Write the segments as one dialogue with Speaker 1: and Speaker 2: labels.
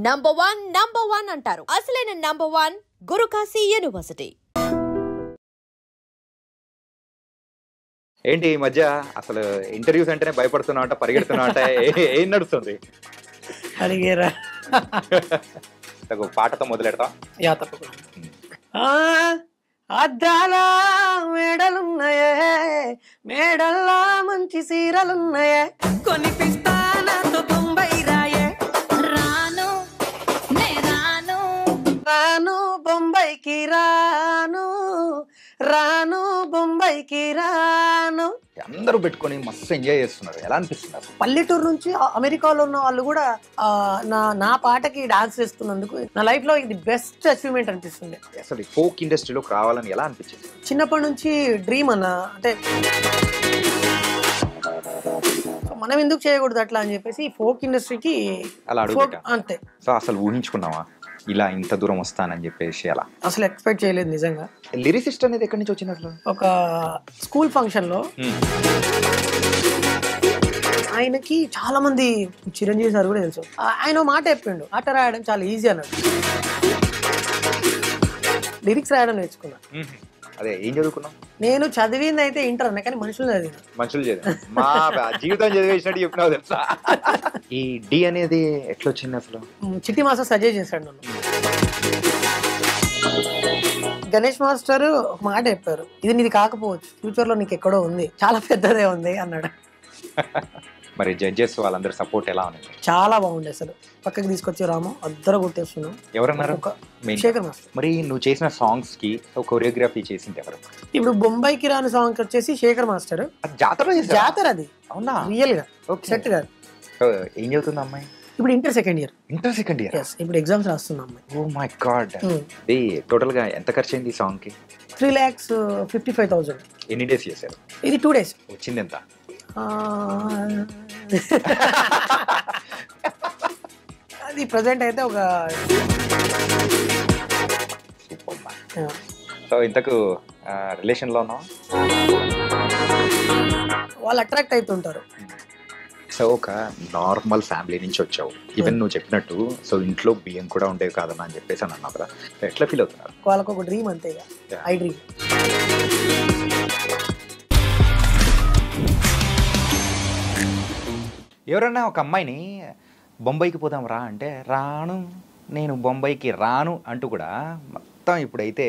Speaker 1: Number one అంటారు. అసలైన number one Guru Kashi university.
Speaker 2: ఏంటి ఈ మధ్య అసలు ఇంటర్వ్యూస్ అంటేనే భయపడుతున్నా అంట, పరిగెడుతున్నా అంట, ఏం నడుస్తుంది?
Speaker 3: అడిగేరా
Speaker 2: పాటతో మొదలెడతాం.
Speaker 3: యా తప్పకుండా. అద్దాల మేడలున్నాయే, మేడల్లా మంచి సీరలున్నాయే, కొనిపిస్తా నాతో బొంబాయి రాయే, రాను రాను బొంబాయికి రాను, రాను బొంబాయికి రాను.
Speaker 2: అందరూ పెట్టుకొని మస్తు ఎంజాయ్ చేస్తున్నారు. ఎలా అనిపిస్తున్నారు?
Speaker 3: పల్లెటూరు నుంచి అమెరికాలో ఉన్న వాళ్ళు కూడా నా పాటకి డాన్స్ చేస్తున్నందుకు నా లైఫ్ లో ఇది బెస్ట్ అచీవ్మెంట్ అనిపిస్తుంది.
Speaker 2: అసలు ఫోక్ ఇండస్ట్రీలోకి రావాలని ఎలా అనిపించింది?
Speaker 3: చిన్నప్పటి నుంచి డ్రీమ్ అన్న, అంటే మనం ఎందుకు చేయకూడదు అట్లా అని చెప్పేసి ఫోక్ ఇండస్ట్రీకి
Speaker 2: అలా అడుగు
Speaker 3: అంతే.
Speaker 2: సో అసలు ఊహించుకున్నావా ఇలా ఇంత దూరం వస్తానని చెప్పేసి? అలా
Speaker 3: అసలు ఎక్స్పెక్ట్ చేయలేదు నిజంగా.
Speaker 2: లిరిసిస్ట్ అనేది ఎక్కడి నుంచి వచ్చింది అసలు?
Speaker 3: ఒక స్కూల్ ఫంక్షన్ లో ఆయనకి చాలా మంది, చిరంజీవి సార్ కూడా తెలుసు, ఆయన మాట చెప్పిండు, ఆట రాయడం చాలా ఈజీ అన్నాడు. లిరిక్స్ రాయడం నేర్చుకున్నా.
Speaker 2: అదే ఏం చదువుకున్నాం?
Speaker 3: నేను చదివింది అయితే ఇంటర్ అన్న, కానీ మనుషులు చదివిన.
Speaker 2: మనుషులు చదివి మా జీవితం చదివేసినట్టు చెప్పినావు తెలుసా. ఈ డి అనేది ఎట్లా వచ్చింది అసలు?
Speaker 3: చిట్టి మాస్టర్ సజెస్ట్ చేశాడు నన్ను. గణేష్ మాస్టర్ ఒక మాట చెప్పారు, ఇది నీది కాకపోవచ్చు, ఫ్యూచర్ లో నీకు ఎక్కడో ఉంది, చాలా పెద్దదే ఉంది అన్నాడు.
Speaker 2: మరి జడ్జెస్ వాళ్ళందరూ సపోర్ట్ ఎలా ఉంది?
Speaker 3: చాలా బాగుంది. అసలు పక్కకి తీసుకొచ్చి రాము అద్దరు కొట్టేస్తున్నాం.
Speaker 2: ఎవరన్నారు?
Speaker 3: శేఖర్ మాస్టర్.
Speaker 2: మరి నువ్వు చేసిన సాంగ్స్ కి కొరియోగ్రఫీ చేసింది ఎవరు?
Speaker 3: ఇప్పుడు బొంబాయికి రాని సాంగ్ వచ్చేసి శేఖర్ మాస్టర్. జాతర అది.
Speaker 2: అవునా?
Speaker 3: రియల్ గా సెట్ కాదు.
Speaker 2: ఏం చదువుతుంది అమ్మాయి?
Speaker 3: ఇప్పుడు ఇంటర్ సెకండ్ ఇయర్. ఇప్పుడు ఎగ్జామ్స్ రాస్తున్నా అమ్మాయి.
Speaker 2: Oh my God. టోటల్ గా ఎంత ఖర్చు అయింది ఈ సాంగ్ కి?
Speaker 3: 3,55,000.
Speaker 2: ఎన్ని డేస్ చేశారు? ఇది
Speaker 3: 2 days.
Speaker 2: వచ్చింది ఎంత?
Speaker 3: అది ప్రజెంట్ అయితే ఒక
Speaker 2: సూపర్. సో ఇంతకు రిలేషన్ లో ఉన్నావా?
Speaker 3: వాళ్ళు అట్రాక్ట్ అవుతుంటారు.
Speaker 2: సో ఒక నార్మల్ ఫ్యామిలీ నుంచి వచ్చావు. ఈవెన్ నువ్వు చెప్పినట్టు సో ఇంట్లో బియ్యం కూడా ఉండేవి కాదన్నా అని చెప్పేసి అని అన్నావు కదా, ఎట్లా ఫీల్ అవుతున్నారు?
Speaker 3: వాళ్ళకు ఒక డ్రీమ్ అంతే, ఐ డ్రీమ్.
Speaker 2: ఎవరన్నా ఒక అమ్మాయిని బొంబాయికి పోదాం రా అంటే రాను, నేను బొంబాయికి రాను అంటూ కూడా మొత్తం ఇప్పుడైతే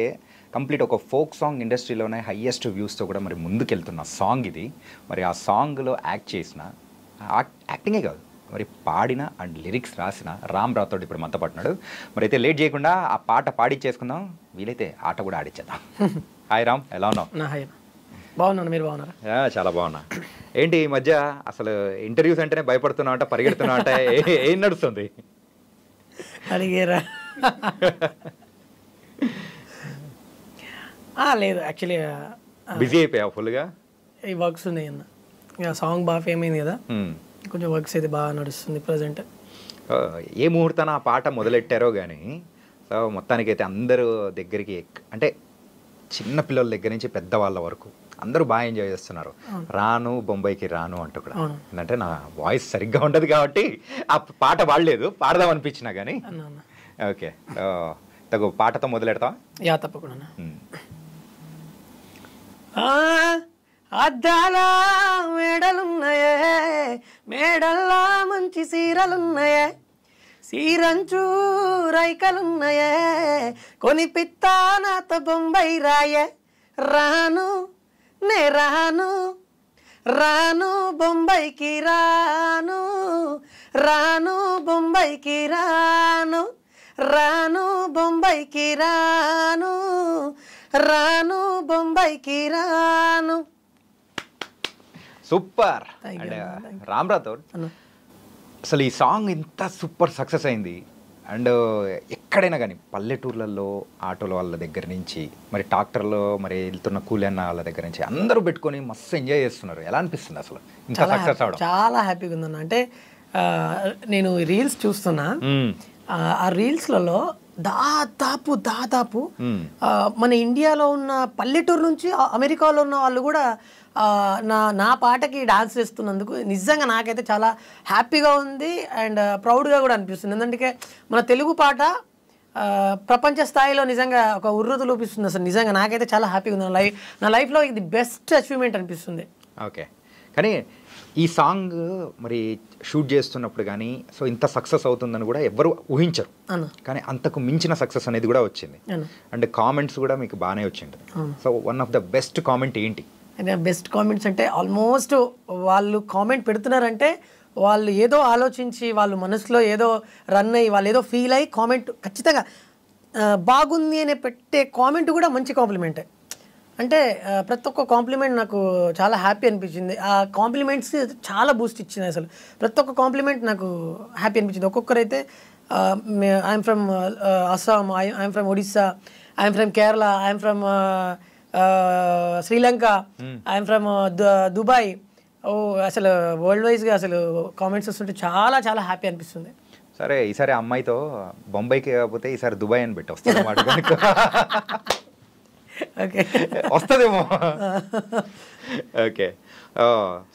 Speaker 2: కంప్లీట్ ఒక ఫోక్ సాంగ్ ఇండస్ట్రీలోనే హయ్యెస్ట్ వ్యూస్తో కూడా మరి ముందుకెళ్తున్న సాంగ్ ఇది. మరి ఆ సాంగ్లో యాక్ట్ చేసిన, యాక్టింగే కాదు మరి పాడిన అండ్ లిరిక్స్ రాసిన రామ్ రాథోడ్ ఇప్పుడు మనతో పట్టున్నాడు. మరి అయితే లేట్ చేయకుండా ఆ పాట పాడిచ్చేసుకుందాం, వీలైతే ఆట కూడా ఆడిచ్చేద్దాం. హాయ్ రామ్, ఎలా ఉన్నావు?
Speaker 3: బాగున్నాను, మీరు బాగున్నారా?
Speaker 2: చాలా బాగున్నా. ఏంటి ఈ మధ్య అసలు ఇంటర్వ్యూస్ అంటేనే భయపడుతున్నా అంట, పరిగెడుతున్నా అంట, ఏం నడుస్తుంది?
Speaker 3: అడిగేరా లేదు, యాక్చువల్లీ
Speaker 2: బిజీ అయిపోయావు ఫుల్గా?
Speaker 3: ఈ వర్క్స్ ఉన్నాయి అన్న, ఇక సాంగ్ బాగా ఫేమ్ అయింది కదా, కొంచెం వర్క్స్ అయితే బాగా నడుస్తుంది ప్రజెంట్.
Speaker 2: ఏ ముహూర్తాన ఆ పాట మొదలెట్టారో కానీ సో మొత్తానికైతే అందరూ దగ్గరికి, అంటే చిన్న పిల్లల దగ్గర నుంచి పెద్దవాళ్ళ వరకు అందరూ బాగా ఎంజాయ్ చేస్తున్నారు. రాను బొంబాయికి రాను అంటూ కూడా. ఎందుకంటే నా వాయిస్ సరిగ్గా ఉండదు కాబట్టి ఆ పాట పాడలేదు, పాడదాం అనిపించినా కానీ. ఓకే, తగు పాటతో మొదలెడతావా?
Speaker 3: యా తప్పకుండా. అద్దాల మేడలున్నాయే, మేడల్లా మంచి సీరలున్నాయే, సీరంచు రైకలున్నాయే, కొనిపిత్తా నాతో బొంబాయి రాయే, రాను రాను రాను బొంబాయికి రాను, రాను బొంబాయికి రాను, రాను బొంబాయికి రాను, రాను బొంబాయికి రాను.
Speaker 2: సూపర్. రామ్ రాథోడ్, అసలు ఈ సాంగ్ ఇంత సూపర్ సక్సెస్ అయింది. అండ్ ఎక్కడైనా కానీ పల్లెటూర్లలో ఆటోల వాళ్ళ దగ్గర నుంచి మరి ట్రాక్టర్లో మరి వెళ్తున్న కూలన్న వాళ్ళ దగ్గర నుంచి అందరూ పెట్టుకొని మస్తు ఎంజాయ్ చేస్తున్నారు. ఎలా అనిపిస్తుంది అసలు ఇంకా సక్సెస్ అవడం?
Speaker 3: చాలా హ్యాపీగా ఉందన్న. అంటే నేను రీల్స్ చూస్తున్నా, ఆ రీల్స్లలో దాదాపు మన ఇండియాలో ఉన్న పల్లెటూరు నుంచి అమెరికాలో ఉన్న వాళ్ళు కూడా నా పాటకి డాన్స్ చేస్తున్నందుకు నిజంగా నాకైతే చాలా హ్యాపీగా ఉంది అండ్ ప్రౌడ్గా కూడా అనిపిస్తుంది. ఎందుకంటే మన తెలుగు పాట ప్రపంచ స్థాయిలో నిజంగా ఒక ఉర్రూతు లోపిస్తుంది. అసలు నిజంగా నాకైతే చాలా హ్యాపీగా ఉంది. నా లైఫ్లో ఇది బెస్ట్ అచీవ్మెంట్ అనిపిస్తుంది.
Speaker 2: ఓకే, కానీ ఈ సాంగ్ మరి షూట్ చేస్తున్నప్పుడు కానీ సో ఇంత సక్సెస్ అవుతుందని కూడా ఎవ్వరు ఊహించరు, కానీ అంతకు మించిన సక్సెస్ అనేది కూడా వచ్చింది. అండ్ కామెంట్స్ కూడా మీకు బాగానే వచ్చింది. So one of the best comment ఏంటి?
Speaker 3: బెస్ట్ కామెంట్స్ అంటే ఆల్మోస్ట్ వాళ్ళు కామెంట్ పెడుతున్నారంటే వాళ్ళు ఏదో ఆలోచించి వాళ్ళు మనసులో ఏదో రన్ అయ్యి వాళ్ళు ఏదో ఫీల్ అయ్యి కామెంట్ ఖచ్చితంగా బాగుంది అని పెట్టే కామెంట్ కూడా మంచి కాంప్లిమెంటే. అంటే ప్రతి ఒక్క కాంప్లిమెంట్ నాకు చాలా హ్యాపీ అనిపించింది. ఆ కాంప్లిమెంట్స్ చాలా బూస్ట్ ఇచ్చింది. అసలు ప్రతి ఒక్క కాంప్లిమెంట్ నాకు హ్యాపీ అనిపించింది. ఒక్కొక్కరైతే I'm from Assam, I'm from Odisha, I'm from Kerala, I'm from Sri Lanka, I'm from Dubai. అసలు వరల్డ్ వైజ్గా అసలు కామెంట్స్ వస్తుంటే చాలా చాలా హ్యాపీ అనిపిస్తుంది.
Speaker 2: సరే, ఈసారి అమ్మాయితో బొంబాయికి కాకపోతే ఈసారి దుబాయ్ అని పెట్టి వస్తుంది అన్నమాట.
Speaker 3: ఓకే,
Speaker 2: వస్తుందేమో. ఓకే,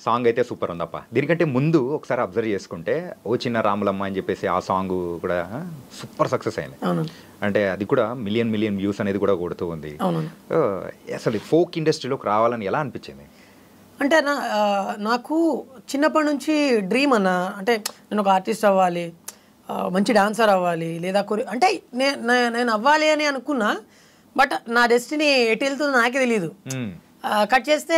Speaker 2: సాంగ్ అయితే సూపర్ ఉందప్ప. దీనికంటే ముందు ఒకసారి అబ్జర్వ్ చేసుకుంటే ఓ చిన్న రాములమ్మ అని చెప్పేసి ఆ సాంగ్ కూడా సూపర్ సక్సెస్ అయింది. అంటే అది కూడా మిలియన్ వ్యూస్ అనేది కూడా కొడుతూ ఉంది. అసలు ఫోక్ ఇండస్ట్రీలోకి రావాలని ఎలా అనిపించింది?
Speaker 3: అంటే నాకు చిన్నప్పటి నుంచి డ్రీమ్ అన్న, అంటే నేను ఒక ఆర్టిస్ట్ అవ్వాలి, మంచి డాన్సర్ అవ్వాలి, లేదా అంటే నేను అవ్వాలి అని అనుకున్నా. బట్ నా డెస్టినీ ఎటు వెళ్తుందో నాకే తెలియదు. కట్ చేస్తే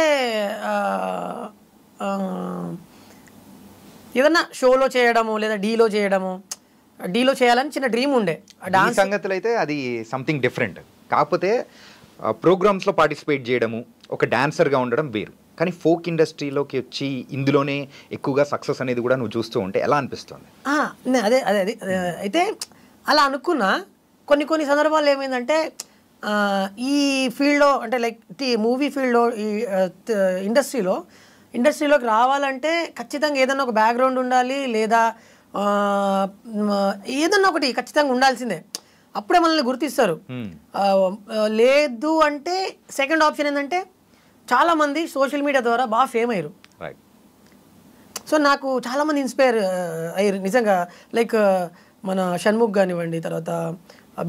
Speaker 3: ఏదన్నా షోలో చేయడము లేదా డీలో చేయాలని చిన్న డ్రీమ్ ఉండే.
Speaker 2: డాన్స్ సంగతులు అయితే అది సంథింగ్ డిఫరెంట్. కాకపోతే ప్రోగ్రామ్స్లో పార్టిసిపేట్ చేయడము, ఒక డాన్సర్గా ఉండడం వేరు. కానీ ఫోక్ ఇండస్ట్రీలోకి వచ్చి ఇందులోనే ఎక్కువగా సక్సెస్ అనేది కూడా నువ్వు చూస్తూ ఉంటే ఎలా అనిపిస్తుంది?
Speaker 3: అదే అయితే అలా అనుకున్నా. కొన్ని సందర్భాల్లో ఏమైందంటే ఈ ఫీల్డ్లో అంటే లైక్ మూవీ ఫీల్డ్లో ఈ ఇండస్ట్రీలోకి రావాలంటే ఖచ్చితంగా ఏదన్నా ఒక బ్యాక్గ్రౌండ్ ఉండాలి, లేదా ఏదన్నా ఒకటి ఖచ్చితంగా ఉండాల్సిందే. అప్పుడే మనల్ని గుర్తిస్తారు. లేదు అంటే సెకండ్ ఆప్షన్ ఏంటంటే చాలామంది సోషల్ మీడియా ద్వారా బాగా ఫేమ్ అయ్యారు. సో నాకు చాలామంది ఇన్స్పైర్ అయ్యారు నిజంగా. లైక్ మన షణ్ముఖ్ కానివ్వండి, తర్వాత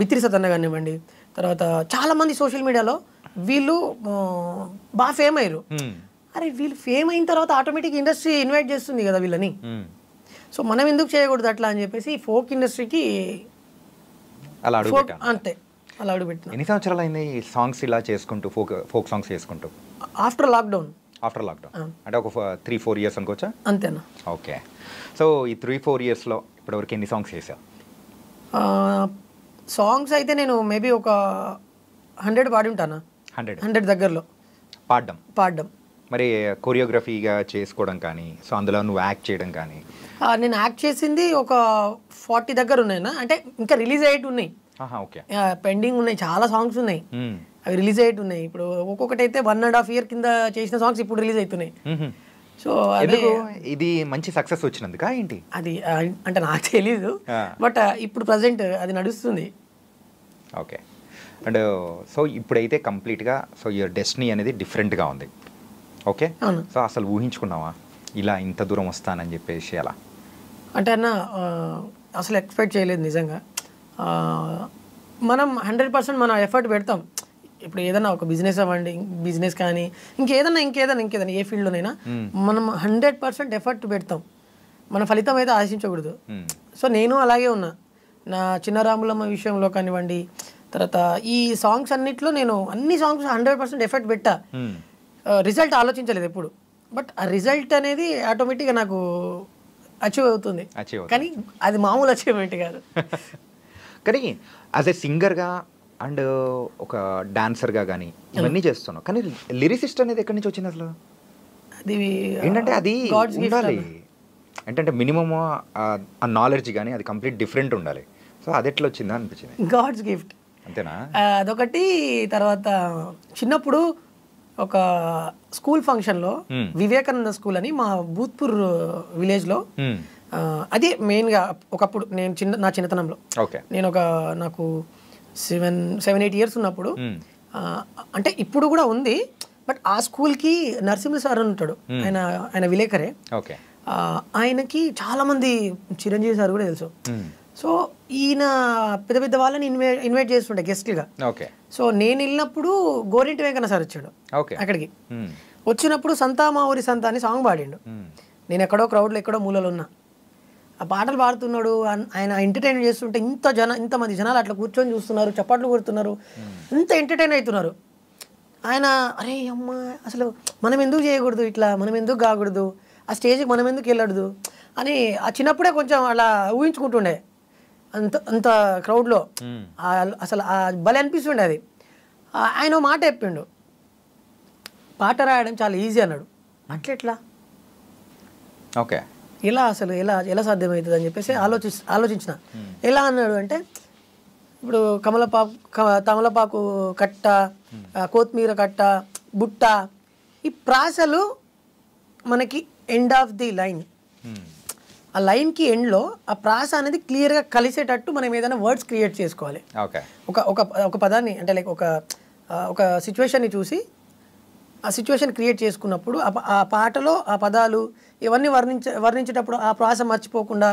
Speaker 3: బిత్రి సతన్న కానివ్వండి, తర్వాత చాలామంది సోషల్ మీడియాలో వీళ్ళు బాగా ఫేమ్ అయ్యారు. అరే వీళ్ళు ఫేమ్ అయిన తర్వాత ఆటోమేటిక్ ఇండస్ట్రీ ఇన్వైట్ చేస్తుంది కదా వీళ్ళని. సో మనం ఎందుకు చేయకూడదు అట్లా అని చెప్పేసి ఫోక్ ఇండస్ట్రీకి అంతే అలా అడుగుపెట్టిన.
Speaker 2: ఎన్ని సంవత్సరాలు అయింది ఈ సాంగ్స్ ఇలా చేసుకుంటూ, ఫోక్ సాంగ్స్ చేసుకుంటూ?
Speaker 3: ఆఫ్టర్ లాక్డౌన్
Speaker 2: అంటే ఒక 3-4 years అనుకోవచ్చా?
Speaker 3: అంతేనా?
Speaker 2: ఓకే. సో ఈ 3-4 yearsలో ఇప్పటివరకు ఎన్ని సాంగ్స్ చేసావు?
Speaker 3: సాంగ్స్ అయితే నేను మేబీ ఒక 100 పాడి ఉంటానా. 100 దగ్గరలో పాడడం.
Speaker 2: మరి కొరియోగ్రఫీగా చేసుకోవడం కానీ, సో అందులో నువ్వు యాక్ట్ చేయడం కానీ?
Speaker 3: నేను యాక్ట్ చేసింది ఒక 40 దగ్గర ఉన్నాయినా. అంటే ఇంకా రిలీజ్ అయ్యేటి ఉన్నాయి, పెండింగ్ ఉన్నాయి, చాలా సాంగ్స్ ఉన్నాయి. అవి రిలీజ్ అయ్యేటి ఉన్నాయి. ఇప్పుడు ఒక్కొక్కటి అయితే 1.5 year కింద చేసిన సాంగ్స్ ఇప్పుడు రిలీజ్ అవుతున్నాయి. సో
Speaker 2: ఇది మంచి సక్సెస్ వచ్చినందుకా ఏంటి?
Speaker 3: అది అంటే నాకు తెలీదు, బట్ ఇప్పుడు ప్రజెంట్ అది నడుస్తుంది.
Speaker 2: ఓకే. అండ్ సో ఇప్పుడైతే కంప్లీట్గా సో యువర్ డెస్టినీ అనేది డిఫరెంట్గా ఉంది. ఓకే. సో అసలు ఊహించుకున్నావా ఇలా ఇంత దూరం వస్తానని చెప్పేసి? అలా
Speaker 3: అంటే అన్న అసలు ఎక్స్పెక్ట్ చేయలేదు నిజంగా. మనం 100% మన ఎఫర్ట్ పెడతాం. ఇప్పుడు ఏదైనా ఒక బిజినెస్ అవ్వండి, బిజినెస్ కానీ ఇంకేదైనా ఏ ఫీల్డ్లోనైనా మనం 100% ఎఫర్ట్ పెడతాం. మన ఫలితం అయితే ఆశించకూడదు. సో నేను అలాగే ఉన్నా. నా చిన్న రాములమ్మ విషయంలో కానివ్వండి, తర్వాత ఈ సాంగ్స్ అన్నిట్లో నేను అన్ని సాంగ్స్ 100% ఎఫర్ట్ పెట్టా. రిజల్ట్ ఆలోచించలేదు ఎప్పుడు. బట్ ఆ రిజల్ట్ అనేది ఆటోమేటిక్గా నాకు అచీవ్ అవుతుంది. కానీ అది మామూలు అచీవ్మెంట్ కాదు.
Speaker 2: కానీ యాజ్ ఎ సింగర్గా అండ్ ఒక డాన్సర్గా కానీ ఇవన్నీ చేస్తున్నావు, కానీ లిరిసిస్ట్ అనేది ఎక్కడి నుంచి వచ్చింది అసలు?
Speaker 3: అది
Speaker 2: ఏంటంటే అది ఉండాలి, ఏంటంటే మినిమమ్ ఆ నాలెడ్జ్ కానీ అది కంప్లీట్ డిఫరెంట్ ఉండాలి. సో అది ఎట్లా వచ్చిందా అనిపించింది?
Speaker 3: గాడ్స్ గిఫ్ట్
Speaker 2: అంతేనా?
Speaker 3: అదొకటి. తర్వాత చిన్నప్పుడు ఒక స్కూల్ ఫంక్షన్లో వివేకానంద స్కూల్ అని మా భూత్పూర్ విలేజ్లో అది మెయిన్గా ఒకప్పుడు నేను నా చిన్నతనంలో
Speaker 2: ఓకే
Speaker 3: నేను నాకు 7-8 ఇయర్స్ ఉన్నప్పుడు అంటే ఇప్పుడు కూడా ఉంది, బట్ ఆ స్కూల్కి నరసింహ సార్ అని ఉంటాడు, ఆయన విలేకరే.
Speaker 2: ఓకే
Speaker 3: ఆయనకి చాలామంది చిరంజీవి సార్ కూడా తెలుసు. సో ఈయన పెద్ద పెద్ద వాళ్ళని ఇన్వైట్ చేస్తుండే గెస్ట్లుగా.
Speaker 2: ఓకే
Speaker 3: సో నేను వెళ్ళినప్పుడు గోరింటి వెంకన్న సార్ వచ్చాడు అక్కడికి. వచ్చినప్పుడు సంతా మా ఊరి సంత అని సాంగ్ పాడిండు. నేను ఎక్కడో క్రౌడ్లో ఎక్కడో మూలలో ఉన్నా, ఆ పాటలు పాడుతున్నాడు, ఆయన ఎంటర్టైన్ చేస్తుంటే ఇంతమంది జనాలు అట్లా కూర్చొని చూస్తున్నారు, చప్పట్లు కొడుతున్నారు, ఇంత ఎంటర్టైన్ అవుతున్నారు. ఆయన అరే అమ్మ అసలు మనం ఎందుకు చేయకూడదు ఇట్లా, మనం ఎందుకు కాకూడదు, ఆ స్టేజ్కి మనం ఎందుకు వెళ్ళకూడదు అని ఆ చిన్నప్పుడే కొంచెం అలా ఊహించుకుంటుండే అంత క్రౌడ్లో. అసలు భలే అనిపిస్తుండే అది. ఆయన మాట చెప్పిండు, పాట రాయడం చాలా ఈజీ అన్నాడు. అట్లెట్లా,
Speaker 2: ఓకే
Speaker 3: ఎలా అసలు ఎలా సాధ్యమవుతుంది అని చెప్పేసి ఆలోచించిన. ఎలా అన్నాడు అంటే, ఇప్పుడు తమలపాకు కట్ట, కొత్తిమీర కట్ట, బుట్ట, ఈ ప్రాసలు మనకి ఎండ్ ఆఫ్ ది లైన్, ఆ లైన్కి ఎండ్లో ఆ ప్రాస అనేది క్లియర్గా కలిసేటట్టు మనం ఏదైనా వర్డ్స్ క్రియేట్ చేసుకోవాలి. ఒక పదాన్ని అంటే లైక్ ఒక సిచ్యువేషన్ని చూసి ఆ సిచ్యువేషన్ క్రియేట్ చేసుకున్నప్పుడు ఆ పాటలో ఆ పదాలు ఇవన్నీ వర్ణించేటప్పుడు ఆ ప్రాస మర్చిపోకుండా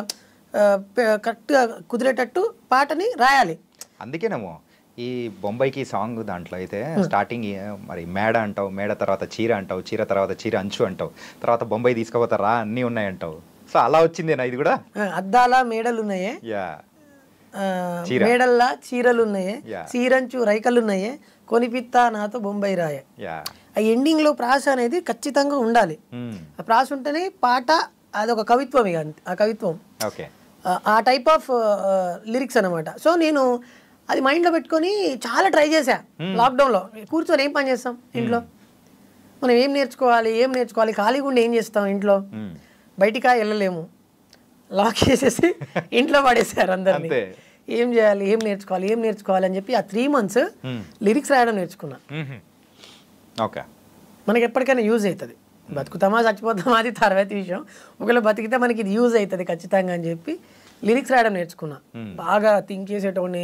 Speaker 3: కరెక్ట్గా కుదిరేటట్టు పాటని రాయాలి.
Speaker 2: అందుకేనేమో ఈ బొంబాయికి సాంగ్ దాంట్లో అయితే స్టార్టింగ్ మరి మేడ అంటావు, మేడ తర్వాత చీర అంటావు, చీర తర్వాత చీర అంచు అంటావు, తర్వాత బొంబాయి తీసుకుపోతారా అన్నీ ఉన్నాయంటావు. సో అలా వచ్చిందేనా ఇది కూడా?
Speaker 3: అద్దాల మేడలు ఉన్నాయే, మేడల్లా చీరలు ఉన్నాయే, చీరంచు రైకలు ఉన్నాయే, కొనిపిత్తా నాతో బొంబాయి రాయే. ఆ ఎండింగ్లో ప్రాస అనేది ఖచ్చితంగా ఉండాలి. ఆ ప్రాస ఉంటేనే పాట అదొక కవిత్వం. ఇక ఆ కవిత్వం ఆ టైప్ ఆఫ్ లిరిక్స్ అనమాట. సో నేను అది మైండ్లో పెట్టుకొని చాలా ట్రై చేశా. లాక్డౌన్లో కూర్చొని ఏం పని చేస్తాం ఇంట్లో, మనం ఏం నేర్చుకోవాలి, ఖాళీగా ఉండి ఏం చేస్తాం ఇంట్లో, బయటికా వెళ్ళలేము, లాక్ చేసేసి ఇంట్లో పడేసారు అందరినీ. ఏం చేయాలి, ఏం నేర్చుకోవాలి అని చెప్పి ఆ 3 months లిరిక్స్ రాయడం నేర్చుకున్నా.
Speaker 2: ఓకే,
Speaker 3: మనకి ఎప్పటికైనా యూజ్ అవుతుంది. బతుకుతామా చచ్చిపోతామా అది తర్వాత విషయం, ఒకవేళ బతికితే మనకి ఇది యూజ్ అవుతుంది ఖచ్చితంగా అని చెప్పి లిరిక్స్ రాయడం నేర్చుకున్నా. బాగా థింక్ చేసేటోని,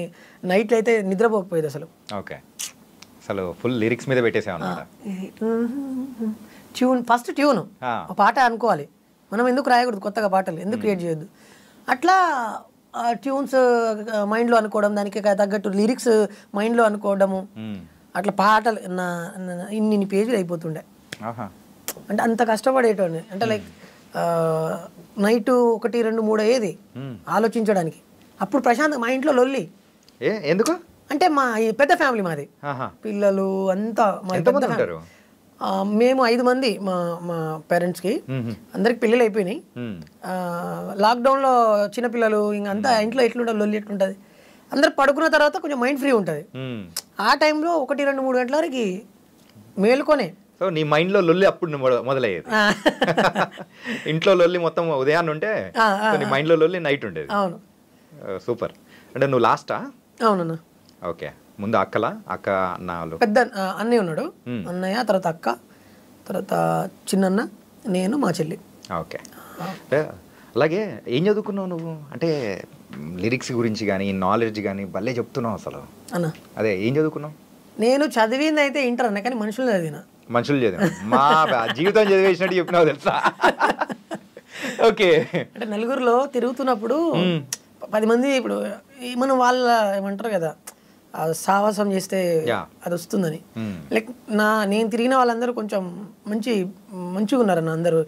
Speaker 3: నైట్లో అయితే నిద్రపోకపోయేది అసలు.
Speaker 2: ఓకే, అసలు ఫుల్ లిరిక్స్ మీద పెట్టేసాను.
Speaker 3: ఫస్ట్ ట్యూన్ పాట అనుకోవాలి, మనం ఎందుకు రాయకూడదు కొత్తగా పాటలు, ఎందుకు క్రియేట్ చేయొద్దు, అట్లా ట్యూన్స్ మైండ్లో అనుకోవడం, దానికి తగ్గట్టు లిరిక్స్ మైండ్లో అనుకోవడము, అట్లా పాటలు ఇన్ని పేజీలు అయిపోతుండే. అంటే అంత కష్టపడేటోని, అంటే లైక్ నైట్ 1, 2, 3 అయ్యేది ఆలోచించడానికి. అప్పుడు ప్రశాంత్ మా ఇంట్లో లొల్లి
Speaker 2: ఎందుకు
Speaker 3: అంటే మా పెద్ద ఫ్యామిలీ మాది, పిల్లలు అంతా మేము 5 మంది మా పేరెంట్స్కి, అందరికి పెళ్ళిళ్ళు అయిపోయినాయి. లాక్డౌన్లో చిన్నపిల్లలు ఇంకంతా ఇంట్లో ఎట్లుంటుంది, లొల్లి ఎట్లుంటుంది, అందరు పడుకున్న తర్వాత కొంచెం మైండ్ ఫ్రీ ఉంటుంది. ఆ టైంలో 1, 2, 3 గంటల వరకు మేలుకొనే.
Speaker 2: సో నీ మైండ్లో లొల్లి అప్పుడు మొదలయ్యేది. ఇంట్లో లొల్లి మొత్తం ఉదయాన్నే ఉంటే నీ మైండ్లో లొల్లి నైట్ ఉండేది.
Speaker 3: అవును,
Speaker 2: సూపర్. అంటే నువ్వు లాస్టా?
Speaker 3: అవునన్నా.
Speaker 2: ఓకే, ముందు అక్క అన్నలు
Speaker 3: పెద్ద అన్నయ్య ఉన్నాడు, అన్నయ్య తర్వాత అక్క, తర్వాత చిన్నన్న, నేను, మా చెల్లి.
Speaker 2: ఓకే, అలాగే ఏం చదువుకున్నావు నువ్వు? అంటే లిరిక్స్ గురించి కానీ నాలెడ్జ్ కానీ భలే చెప్తున్నావు అసలు.
Speaker 3: అన్న
Speaker 2: అదే ఏం చదువుకున్నావు?
Speaker 3: నేను చదివింది అయితే ఇంటర్ అన్న, కానీ మనుషులు చదివిన.
Speaker 2: మా జీవితం చదివేసినట్టు చెప్పినావు తెలుసా. ఓకే,
Speaker 3: అంటే నలుగురిలో తిరుగుతున్నప్పుడు 10 మంది, ఇప్పుడు మనం వాళ్ళ ఏమంటారు కదా, సావాసం చేస్తే అది వస్తుందని, లైక్ నేను తిరిగిన వాళ్ళందరూ కొంచెం మంచిగా ఉన్నారన్న అందరూ.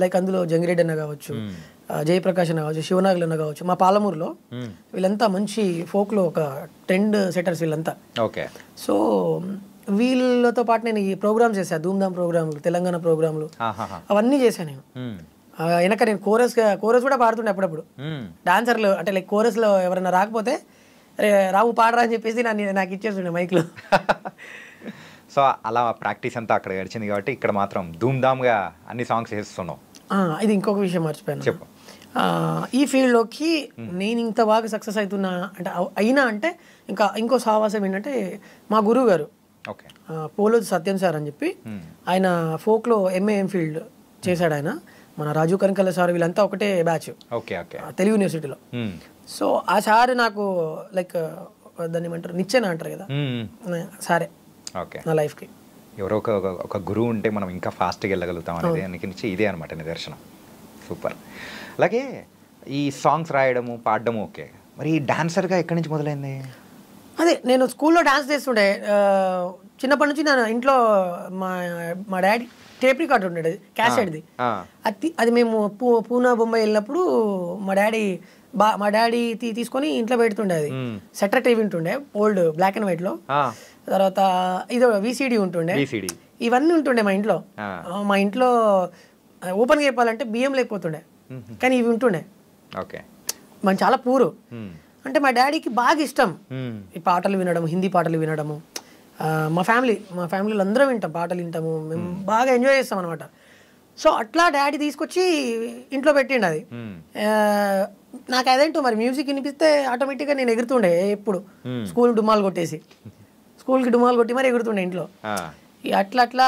Speaker 3: లైక్ అందులో జంగిరెడ్డి అన్న కావచ్చు, జయప్రకాష్ అన్న కావచ్చు, శివనాగులు అన్న కావచ్చు, మా పాలమూరులో వీళ్ళంతా మంచి ఫోక్లో ఒక ట్రెండ్ సెటర్స్ వీళ్ళంతా.
Speaker 2: ఓకే,
Speaker 3: సో వీళ్ళతో పాటు నేను ఈ ప్రోగ్రామ్స్ చేశాను, ధూమ్ధామ్ ప్రోగ్రాములు, తెలంగాణ ప్రోగ్రాములు, అవన్నీ చేశాను నేను. వెనక నేను కోరస్ కూడా పాడుతుండే అప్పుడప్పుడు. డాన్సర్లు అంటే లైక్ కోరస్లో ఎవరైనా రాకపోతే అరే రావు పాడరా అని చెప్పేసి నాకు ఇచ్చేస్తుండే మైక్లో.
Speaker 2: సో అలా ప్రాక్టీస్ అంతా అక్కడ గడిచింది కాబట్టి ఇక్కడ మాత్రం ధూమ్ధామ్గా అన్ని సాంగ్స్ వేస్తున్నావు.
Speaker 3: ఇది ఇంకొక విషయం మర్చిపోయాను,
Speaker 2: చెప్పు.
Speaker 3: ఈ ఫీల్డ్లోకి నేను ఇంత బాగా సక్సెస్ అవుతున్నా అంటే ఇంకో సావాసం ఏంటంటే మా గురువు గారు పోలోజు సత్యం సార్ అని చెప్పి, ఆయన ఫోక్లో MA MPhil చేశాడు. ఆయన మన రాజు కనకల్ల సార్ వీళ్ళంతా ఒకటే బ్యాచ్
Speaker 2: ఓకే ఓకే
Speaker 3: తెలుగు యూనివర్సిటీలో. సో ఆ సార్ నాకు లైక్ దాన్ని ఏమంటారు నిచ్చెన అంటారు కదా, సారే
Speaker 2: ఓకే
Speaker 3: నా లైఫ్కి.
Speaker 2: ఎవరో ఒక గురువు ఉంటే మనం ఇంకా ఫాస్ట్గా వెళ్ళగలుగుతాం అనేది దానికి ఇదే అనమాట నిదర్శనం. సూపర్. అలాగే ఈ సాంగ్స్ రాయడము పాడడము ఓకే, మరి డాన్సర్గా ఎక్కడి నుంచి మొదలైంది?
Speaker 3: అదే నేను స్కూల్లో డాన్స్ చేస్తుండే చిన్నప్పటి నుంచి. నేను ఇంట్లో మా డాడీ టేప్ రికార్డ్ ఉండేది క్యాసెట్ది. అది మేము పూనా బొంబాయి వెళ్ళినప్పుడు మా డాడీ తీసుకొని ఇంట్లో పెడుతుండే. అది సెటర్ టీవీ ఉంటుండే ఓల్డ్ బ్లాక్ అండ్ వైట్లో. తర్వాత ఇదో విసిడి ఉంటుండే, ఇవన్నీ ఉంటుండే మా ఇంట్లో. మా ఇంట్లో ఓపెన్గా చెప్పాలంటే బియ్యం లేకపోతుండే, కానీ ఇవి ఉంటుండే.
Speaker 2: ఓకే,
Speaker 3: మనం చాలా పూరు. అంటే మా డాడీకి బాగా ఇష్టం ఈ పాటలు వినడం, హిందీ పాటలు వినడము. మా ఫ్యామిలీలో అందరం వింటాం, పాటలు వింటాము, మేము బాగా ఎంజాయ్ చేస్తాం అనమాట. సో అట్లా డాడీ తీసుకొచ్చి ఇంట్లో పెట్టిండు అది. నాకు అదేంటో మరి మ్యూజిక్ వినిపిస్తే ఆటోమేటిక్గా నేను ఎగురుతుండే. ఎప్పుడు స్కూల్కి డుమాలు కొట్టి మరి ఎగురుతుండే ఇంట్లో. అట్లా అట్లా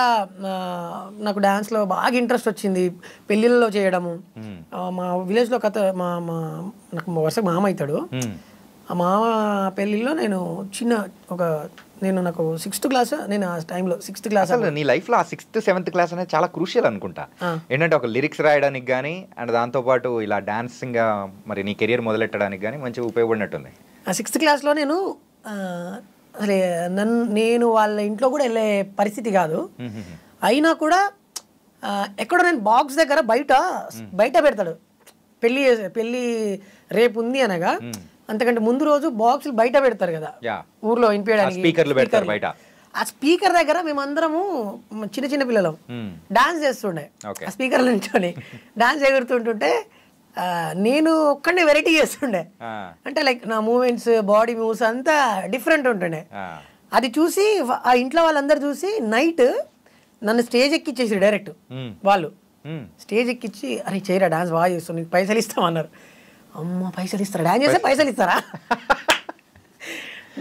Speaker 3: నాకు డాన్స్లో బాగా ఇంట్రెస్ట్ వచ్చింది. పెళ్ళిళ్ళలో చేయడము, మా విలేజ్లో నాకు వరుసగా మామ అవుతాడు. ఆ మామ పెళ్ళిళ్ళలో నాకు 6th క్లాస్, నేను ఆ టైంలో 6th క్లాస్.
Speaker 2: అసలు నీ లైఫ్లో ఆ 6th 7th క్లాస్ అనేది చాలా క్రూషియల్ అనుకుంటా. ఏంటంటే ఒక లిరిక్స్ రాయడానికి కానీ అండ్ దాంతోపాటు ఇలా డాన్సింగ్ మరి నీ కెరియర్ మొదలెట్టడానికి కానీ మంచిగా ఉపయోగపడినట్టుంది.
Speaker 3: ఆ 6th క్లాస్లో నేను అసలు నేను వాళ్ళ ఇంట్లో కూడా వెళ్ళే పరిస్థితి కాదు. అయినా కూడా ఎక్కడో నేను బాక్స్ దగ్గర బయట పెడతాడు. పెళ్ళి రేపు ఉంది అనగా అంతకంటే ముందు రోజు బాక్సులు బయట పెడతారు కదా ఊర్లో వినిపించడానికి. ఆ స్పీకర్ దగ్గర మేమందరము చిన్న పిల్లలం డాన్స్ చేస్తుండే. ఆ స్పీకర్ నుంచొని డాన్స్ ఎగురుతుంటుంటే నేను ఒక్కడే వెరైటీ చేస్తుండే. అంటే లైక్ నా మూమెంట్స్, బాడీ మూవ్స్ అంతా డిఫరెంట్ ఉంటుండే. అది చూసి ఆ ఇంట్లో వాళ్ళందరూ చూసి నైట్ నన్ను స్టేజ్ ఎక్కిచ్చేసి డైరెక్ట్ వాళ్ళు స్టేజ్ ఎక్కిచ్చి, అరే చేయరా డాన్స్ బాగా చేస్తాను, నీకు పైసలు ఇస్తామన్నారు. అమ్మ పైసలు ఇస్తారా, డాన్స్ చేస్తే పైసలు ఇస్తారా,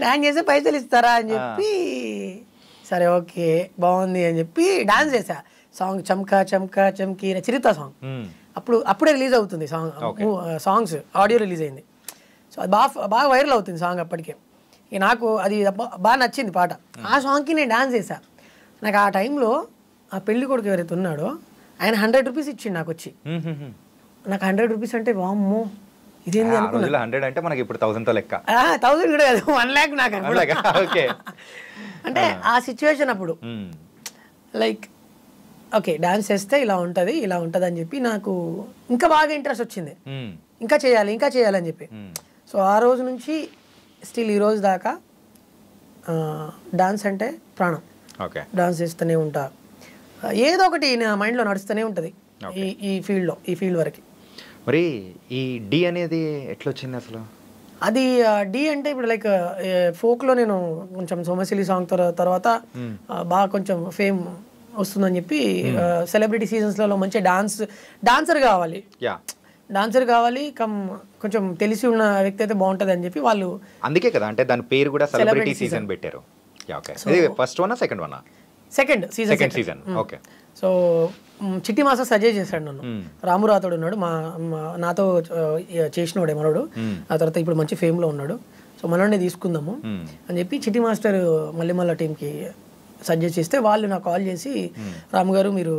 Speaker 3: డాన్స్ చేస్తే పైసలు ఇస్తారా అని చెప్పి సరే ఓకే బాగుంది అని చెప్పి డాన్స్ చేసా. సాంగ్ చమ్కా చమ్కా చమ్కీ చిరుత సాంగ్ అప్పుడే రిలీజ్ అవుతుంది సాంగ్స్ ఆడియో రిలీజ్ అయింది. సో అది బాగా వైరల్ అవుతుంది సాంగ్ అప్పటికే. నాకు అది బాగా నచ్చింది పాట. ఆ సాంగ్కి నేను డాన్స్ చేశా. నాకు ఆ టైంలో ఆ పెళ్లి కొడుకు ఎవరైతే ఉన్నాడో ఆయన 100 రూపీస్ ఇచ్చిండు నాకు వచ్చి. నాకు 100 రూపీస్ అంటే వామ్మో ఇదేంది అనుకున్నా.
Speaker 2: 100 అంటే మనకి ఇప్పుడు 1000తో లెక్క.
Speaker 3: 1000 కూడా కాదు, 1 lakh నాకు అంటే ఆ సిచ్యువేషన్ అప్పుడు లైక్ ఓకే డాన్స్ చేస్తే ఇలా ఉంటుంది అని చెప్పి నాకు ఇంకా బాగా ఇంట్రెస్ట్ వచ్చింది. ఇంకా చేయాలని చెప్పి. సో ఆ రోజు నుంచి స్టిల్ ఈ రోజు దాకా డాన్స్ అంటే ప్రాణం. డాన్స్ చేస్తూనే ఉంటా, ఏదో ఒకటి నా మైండ్లో నడుస్తూనే ఉంటుంది ఈ ఫీల్డ్ వరకు.
Speaker 2: మరి ఈ డి అనేది ఎట్లా వచ్చింది అసలు?
Speaker 3: అది డి అంటే ఇప్పుడు లైక్ ఫోక్లో నేను కొంచెం సోమశిలి సాంగ్ తర్వాత బాగా కొంచెం ఫేమ్ వస్తుందని చెప్పి సెలబ్రిటీ సీజన్స్లలో మంచి డాన్సర్ కావాలి కొంచెం తెలిసి ఉన్న వ్యక్తి అయితే బాగుంటుంది అని చెప్పి వాళ్ళు,
Speaker 2: అందుకే కదా అంటే దాని పేరు కూడా సెలబ్రిటీ సీజన్ పెట్టారు. First one second one
Speaker 3: second season.
Speaker 2: Okay.
Speaker 3: So చిట్టి మాస్టర్ సజెస్ట్ చేశాడు నన్ను. రామురాతోడు ఉన్నాడు నాతో చేసినవాడే మనోడు. ఆ తర్వాత ఇప్పుడు మంచి ఫేమ్లో ఉన్నాడు. సో మనోడిని తీసుకుందాము అని చెప్పి చిట్టి మాస్టర్ మళ్ళీ టీంకి సజెస్ట్ చేస్తే వాళ్ళు నాకు కాల్ చేసి రాము గారు మీరు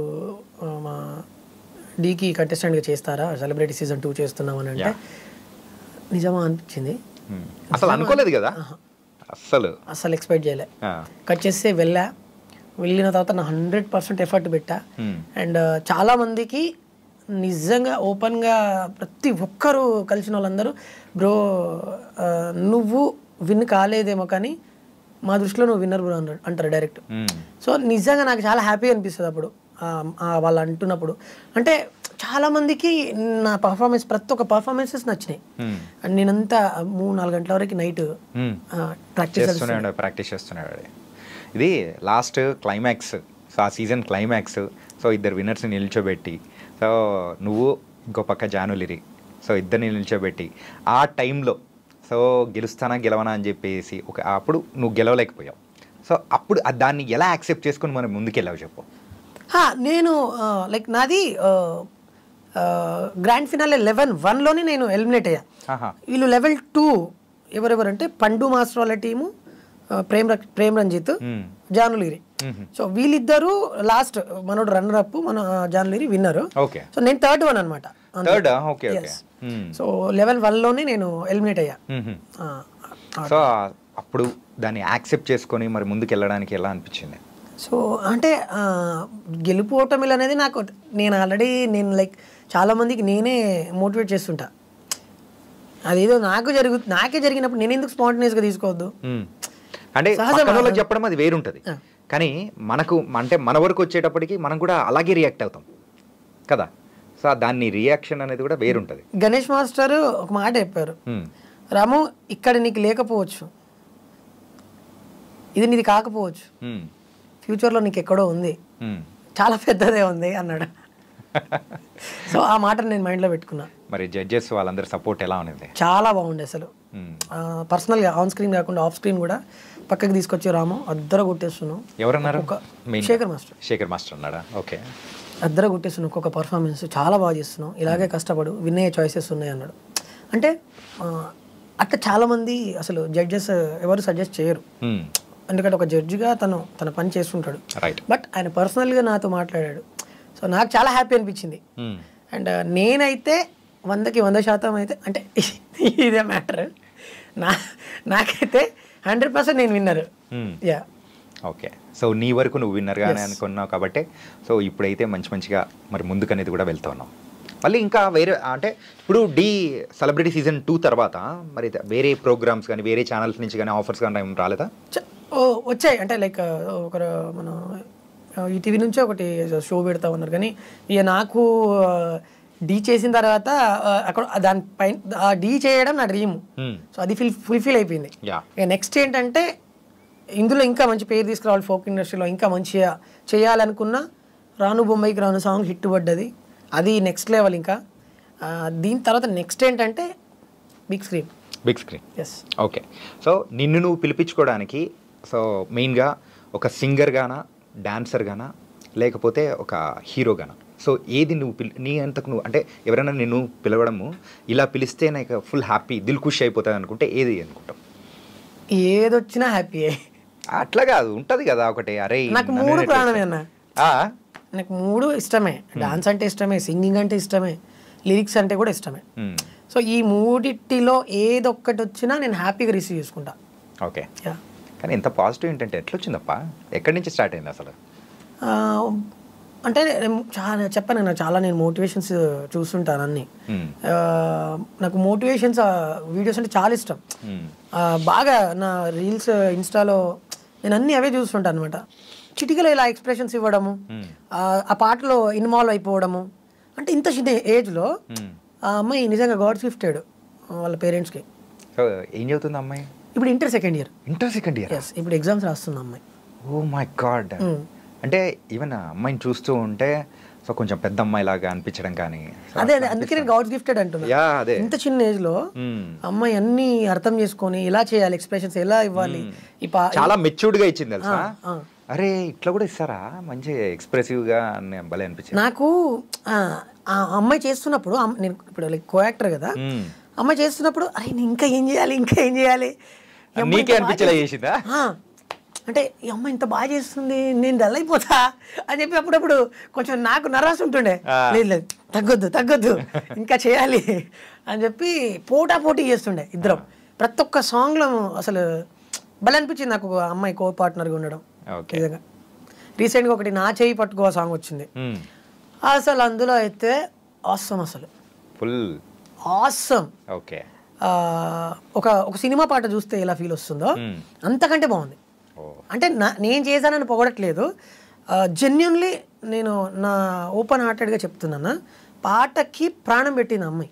Speaker 3: మా డీకి కంటెస్టెంట్గా చేస్తారా, సెలబ్రిటీ సీజన్ 2 చేస్తున్నామని అంటే నిజమా అనిపించింది.
Speaker 2: అసలు అనుకోలేదు కదా,
Speaker 3: అస్సలు ఎక్స్పెక్ట్ చేయలే. కట్ చేస్తే వెళ్ళిన తర్వాత నా 100% ఎఫర్ట్ పెట్టా. అండ్ చాలామందికి నిజంగా ఓపెన్గా ప్రతి ఒక్కరు కలిసిన వాళ్ళందరూ బ్రో నువ్వు విన్ కాలేదేమో కానీ మా దృష్టిలో నువ్వు విన్నర్ బ్రో అంటారు డైరెక్ట్. సో నిజంగా నాకు చాలా హ్యాపీ అనిపిస్తుంది అప్పుడు వాళ్ళు అంటున్నప్పుడు. అంటే చాలామందికి నా పర్ఫార్మెన్స్ ప్రతి ఒక్క పర్ఫార్మెన్సెస్ నచ్చినాయి. అండ్ నేనంతా 3-4 గంటల వరకు నైట్
Speaker 2: ప్రాక్టీస్ చేస్తున్నాడు. ఇది లాస్ట్ క్లైమాక్స్, సో ఆ సీజన్ క్లైమాక్స్. సో ఇద్దరు విన్నర్స్ని నిల్చోబెట్టి, సో నువ్వు ఇంకో పక్క జానులిరి, సో ఇద్దరిని నిల్చోబెట్టి ఆ టైంలో సో గెలవనా అని చెప్పేసి అప్పుడు నువ్వు గెలవలేకపోయావు. సో అప్పుడు దాన్ని ఎలా యాక్సెప్ట్ చేసుకుని మనం ముందుకెళ్ళావు చెప్పు.
Speaker 3: నేను లైక్ నాది గ్రాండ్ ఫినాలే 11-1లోనే నేను ఎలిమినేట్ అయ్యా. వీళ్ళు లెవెల్ 2 ఎవరెవరంటే పండు మాస్టర్ వాళ్ళ టీము, ప్రేమ్ రంజిత్, జానులీరి. సో వీళ్ళిద్దరూ లాస్ట్, మనోడు రన్నర్ అప్, మన జానులీరి విన్నర్. సో నేను థర్డ్ వన్ అనమాట. సో లెవెల్ 1లోనే నేను ఎలిమినేట్ అయ్యా.
Speaker 2: సో అప్పుడు దాన్ని యాక్సెప్ట్ చేసుకొని మరి ముందుకు వెళ్ళడానికి ఎలా అనిపించింది?
Speaker 3: సో అంటే గెలుపు ఓటమిలు అనేది నాకు, నేను ఆల్రెడీ లైక్ చాలా మందికి నేనే మోటివేట్ చేస్తుంటా. అదేదో నాకే జరిగినప్పుడు నేను ఎందుకు స్పాంటేనియస్గా తీసుకోవద్దు?
Speaker 2: అంటే పక్కనోళ్ళకి చెప్పడం అది వేరుంటుంది, కానీ మనకు అంటే మన వరకు వచ్చేటప్పటికి మనం కూడా అలాగే రియాక్ట్ అవుతాం కదా. సో దాన్ని రియాక్షన్ అనేది కూడా వేరుంటుంది.
Speaker 3: గణేష్ మాస్టర్ ఒక మాట చెప్పారు, రాము ఇక్కడ నీకు లేకపోవచ్చు, ఇది నీది కాకపోవచ్చు, ఫ్యూచర్లో నీకు ఎక్కడో ఉంది, చాలా పెద్దదే ఉంది అన్నాడు. సో ఆ మాట నేను మైండ్లో పెట్టుకున్నా.
Speaker 2: మరి జడ్జెస్ వాళ్ళందరి సపోర్ట్ ఎలా ఉంది?
Speaker 3: చాలా బాగుండే అసలు. పర్సనల్గా ఆన్ స్క్రీన్ కాకుండా ఆఫ్ స్క్రీన్ కూడా పక్కకి తీసుకొచ్చి రాము అద్దర కొట్టేస్తున్నావు.
Speaker 2: ఎవరన్నారు?
Speaker 3: శేఖర్ మాస్టర్
Speaker 2: అన్నాడా? ఓకే.
Speaker 3: అద్దర కొట్టేస్తున్నావు, ఒక్కొక్క పర్ఫార్మెన్స్ చాలా బాగా చేస్తున్నావు, ఇలాగే కష్టపడు, విన్ అయ్యే చాయిసెస్ ఉన్నాయి అన్నాడు. అంటే అట్లా చాలామంది అసలు జడ్జెస్ ఎవరు సజెస్ట్ చేయరు, ఎందుకంటే ఒక జడ్జిగా తన పని చేస్తుంటాడు. బట్ ఆయన పర్సనల్గా నాతో మాట్లాడాడు. సో నాకు చాలా హ్యాపీ అనిపించింది. అండ్ నేనైతే 100కి 100% అయితే, అంటే ఇదే మ్యాటర్, నాకైతే 100% నేను విన్నర్. యా.
Speaker 2: ఓకే. సో నీ వరకు నువ్వు విన్నర్గానే అనుకున్నావు కాబట్టి, సో ఇప్పుడైతే మంచిగా మరి ముందుకు అనేది కూడా వెళ్తా ఉన్నావు. మళ్ళీ ఇంకా వేరే అంటే ఇప్పుడు సెలబ్రిటీ సీజన్ 2 తర్వాత మరి వేరే ప్రోగ్రామ్స్ కానీ వేరే ఛానల్స్ నుంచి కానీ ఆఫర్స్ కానీ ఏం రాలేదా?
Speaker 3: వచ్చాయి. అంటే లైక్ మన ఈటీవీ నుంచే ఒకటి షో పెడతా ఉన్నారు, కానీ ఇక నాకు డీ చేసిన తర్వాత అక్కడ దానిపైన డీ చేయడం నా డ్రీమ్. సో అది ఫుల్ఫిల్ అయిపోయింది. ఇక నెక్స్ట్ ఏంటంటే ఇందులో ఇంకా మంచి పేరు తీసుకురావాలి, ఫోక్ ఇండస్ట్రీలో ఇంకా మంచిగా చేయాలనుకున్న రాను బొంబాయికి రాను సాంగ్ హిట్ పడ్డది, అది నెక్స్ట్ లెవెల్. ఇంకా దీని తర్వాత నెక్స్ట్ ఏంటంటే big screen.
Speaker 2: Yes. Okay. So నిన్ను నువ్వు పిలిపించుకోవడానికి సో మెయిన్గా ఒక సింగర్ గానా, డాన్సర్ గానా, లేకపోతే ఒక హీరో గానా? సో ఏది నువ్వు నీ అంతకు నువ్వు అంటే ఎవరైనా నిన్ను పిలవడము ఇలా పిలిస్తే నాకు ఫుల్ హ్యాపీ, దిల్ ఖుషి అయిపోతుంది అనుకుంటే ఏది అనుకుంటావు?
Speaker 3: ఏదొచ్చినా హ్యాపీ.
Speaker 2: అట్లా కాదు, ఉంటుంది కదా ఒకటి, అరే
Speaker 3: నాకు 3 ప్రాణమే అన్న, నాకు 3 ఇష్టమే. డాన్స్ అంటే ఇష్టమే, సింగింగ్ అంటే ఇష్టమే, లిరిక్స్ అంటే కూడా ఇష్టమే. సో ఈ 3 ఏదొక్కటి వచ్చినా నేను హ్యాపీగా రిసీవ్ చేసుకుంటా.
Speaker 2: ఓకే. కానీ ఎంత పాజిటివ్ ఏంటంటే ఎట్లా వచ్చిందప్ప, ఎక్కడి నుంచి స్టార్ట్ అయింది అసలు?
Speaker 3: అంటే చాలా చెప్పాను, నాకు చాలా నేను మోటివేషన్స్ చూస్తుంటాను అన్నీ. నాకు మోటివేషన్స్ వీడియోస్ అంటే చాలా ఇష్టం. బాగా నా రీల్స్ ఇన్స్టాలో నేను అన్నీ అవే చూస్తుంటాను అనమాట. చిటికలో ఇలా ఎక్స్ప్రెషన్స్ ఇవ్వడము, ఆ పాటలో ఇన్వాల్వ్ అయిపోవడము. అంటే ఇంత చిన్న ఏజ్లో ఆ అమ్మాయి నిజంగా గాడ్ గిఫ్టెడ్ వాళ్ళ పేరెంట్స్కి.
Speaker 2: ఏం చదువుతుంది అమ్మాయి?
Speaker 3: ఇప్పుడు ఇంటర్ సెకండ్ ఇయర్. ఎస్, ఇప్పుడు ఎగ్జామ్స్ రాస్తుంది అమ్మాయి.
Speaker 2: Oh my god. అంటే ఈవెన్ అమ్మాయిని చూస్తూ ఉంటే సో కొంచెం పెద్ద అమ్మాయి లాగా అనిపించడం కానీ,
Speaker 3: అదే అందుకే నేను గాడ్ గిఫ్టెడ్ అంటున్నా. ఇంత చిన్న ఏజ్ లో అమ్మాయి అన్ని అర్థం చేసుకొని ఇలా చేయాలి, ఎక్స్ప్రెషన్స్ ఎలా ఇవ్వాలి,
Speaker 2: చాలా మెచ్యూర్డ్ గా ఇచ్చింది తెలుసా. అరే ఇట్లా కూడా ఇస్తారా, మంచి ఎక్స్ప్రెసివ్ గా భలే అనిపించింది
Speaker 3: నాకు. ఆ అమ్మాయి చేస్తున్నప్పుడు, నేను ఇప్పుడు లైక్ కో యాక్టర్ కదా, అమ్మాయి చేస్తున్నప్పుడు అరే నేను ఇంకా ఏం చేయాలి
Speaker 2: నీకే అనిపించేలా చేసిందా?
Speaker 3: అంటే ఈ అమ్మాయి ఇంత బాగా చేస్తుంది, నేను డల్ అయిపోతా అని చెప్పి అప్పుడప్పుడు కొంచెం నాకు నర్వస్ ఉంటుండే. లేదు తగ్గొద్దు ఇంకా చేయాలి అని చెప్పి పోటీ చేస్తుండే ఇద్దరం. ప్రతి ఒక్క సాంగ్లో అసలు భలే అనిపించింది నాకు అమ్మాయి కో పార్ట్నర్గా ఉండడం. నిజంగా రీసెంట్గా ఒకటి నా చేయి పట్టుకో సాంగ్ వచ్చింది, అసలు అందులో అయితే ఆసమ్, అసలు
Speaker 2: ఫుల్
Speaker 3: ఆసమ్.
Speaker 2: ఓకే.
Speaker 3: ఒక సినిమా పాట చూస్తే ఎలా ఫీల్ వస్తుందో అంతకంటే బాగుంది. అంటే నేను చేశానని పొగడట్లేదు, జెన్యున్లీ నేను నా ఓపెన్ హార్టెడ్గా చెప్తున్నాను, పాటకి ప్రాణం పెట్టింది అమ్మాయి.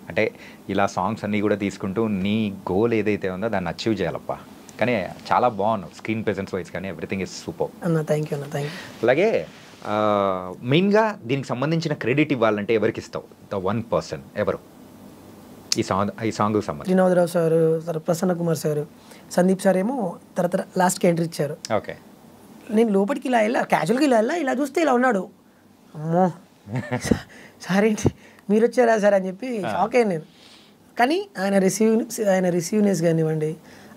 Speaker 2: అంటే ఇలా సాంగ్స్ అన్నీ కూడా తీసుకుంటూ నీ గోల్ ఏదైతే ఉందో దాన్ని అచీవ్ చేయాలప్ప. కానీ చాలా బాగున్నావు, స్క్రీన్ ప్రెజెన్స్ వైజ్ కానీ ఎవ్రీథింగ్ ఇస్ సూపర్
Speaker 3: అన్న. Thank you.
Speaker 2: అలాగే మెయిన్గా దీనికి సంబంధించిన క్రెడిట్ ఇవ్వాలంటే ఎవరికి ఇస్తావు? ద 1 పర్సన్ ఎవరు ఈ సాంగ్ సంబంధించి?
Speaker 3: Srinivasarao sir, Prasanna Kumar sir, Sandeep sir ఏమో తర్వాత లాస్ట్కి ఎంట్రీ ఇచ్చారు.
Speaker 2: ఓకే.
Speaker 3: నేను లోపలికి ఇలా క్యాజువల్గా ఇలా చూస్తే ఇలా ఉన్నాడు, అమ్మో సార్ ఏంటి మీరు వచ్చారా సార్ అని చెప్పి షాక్ అయ్యాను నేను. కానీ ఆయన రిసీవ్నెస్ కానివ్వండి,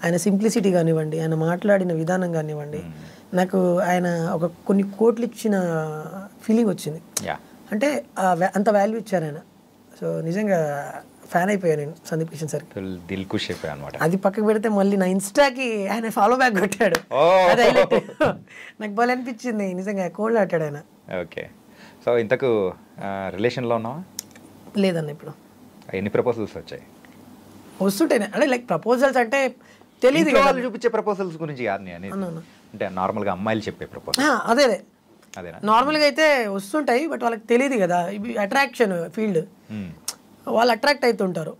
Speaker 3: ఆయన సింప్లిసిటీ కానివ్వండి, ఆయన మాట్లాడిన విధానం కానివ్వండి, నాకు ఆయన కొన్ని కోట్లు ఇచ్చిన ఫీలింగ్ వచ్చింది. అంటే అంత వాల్యూ ఇచ్చారు ఆయన. సో నిజంగా ఫ్యాన్ అయిపోయాను నేను సందీప్ కిషన్ సార్.
Speaker 2: దిల్ ఖుష్ అయిపోయా అనమాట.
Speaker 3: అది పక్కకు పెడితే మళ్ళీ నా ఇన్స్టాకి ఆయన ఫాలో బ్యాక్ కొట్టాడు. అది హైలైట్. నాకు భలే అనిపించింది నిజంగా. కోల్డ్ ఆటాడు ఆయన.
Speaker 2: ఓకే. సో ఇంతకు రిలేషన్లో ఉన్నావా?
Speaker 3: లేదన్న ఇప్పుడు.
Speaker 2: ఎన్ని ప్రపోజల్స్ వచ్చాయి?
Speaker 3: వస్తుంటాయి అంటే లైక్ ప్రపోజల్స్ అంటే తెలియదు
Speaker 2: వాళ్ళు చూపించే ప్రపోజల్స్ గురించి కాదు నేను అంటే నార్మల్గా అమ్మాయిలు చెప్పే ప్రపోజల్.
Speaker 3: అదే
Speaker 2: అదేనా?
Speaker 3: నార్మల్గా అయితే వస్తుంటాయి, బట్ వాళ్ళకి తెలియదు కదా. ఇవి అట్రాక్షన్ ఫీల్డ్, వాళ్ళు అట్రాక్ట్ అవుతుంటారు.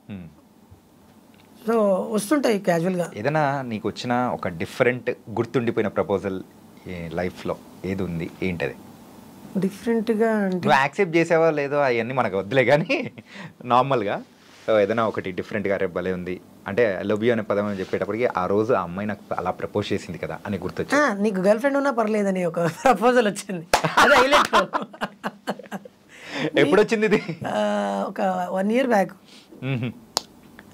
Speaker 3: సో వస్తుంటాయి క్యాజువల్గా.
Speaker 2: ఏదైనా నీకు వచ్చిన ఒక డిఫరెంట్ గుర్తుండిపోయిన ప్రపోజల్ లైఫ్లో ఏది ఉంది? ఏంటది?
Speaker 3: డిఫరెంట్గా అంటే
Speaker 2: నువ్వు యాక్సెప్ట్ చేసావా లేదో అవన్నీ మనకు వద్దులే, కానీ నార్మల్గా ఏదైనా ఒకటి డిఫరెంట్గా రేపు భలే ఉంది అంటే లవ్ యూ అనే పదం అని చెప్పేటప్పటికి ఆ రోజు ఆ అమ్మాయి నాకు అలా ప్రపోజ్ చేసింది కదా అని గుర్తొచ్చింది.
Speaker 3: నీకు గర్ల్ ఫ్రెండ్ ఉన్నా పర్లేదని ఒక ప్రపోజల్ వచ్చింది. అదే హైలైట్.
Speaker 2: ఎప్పుడు వచ్చింది ఇది?
Speaker 3: ఒక 1 year బ్యాక్.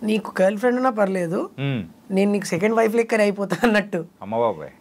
Speaker 3: నీకు గర్ల్ ఫ్రెండ్ ఉన్నా పర్లేదు, నేను నీకు సెకండ్ వైఫ్ లెక్కనే అయిపోతా అన్నట్టు.
Speaker 2: అమ్మ బాబాయ్.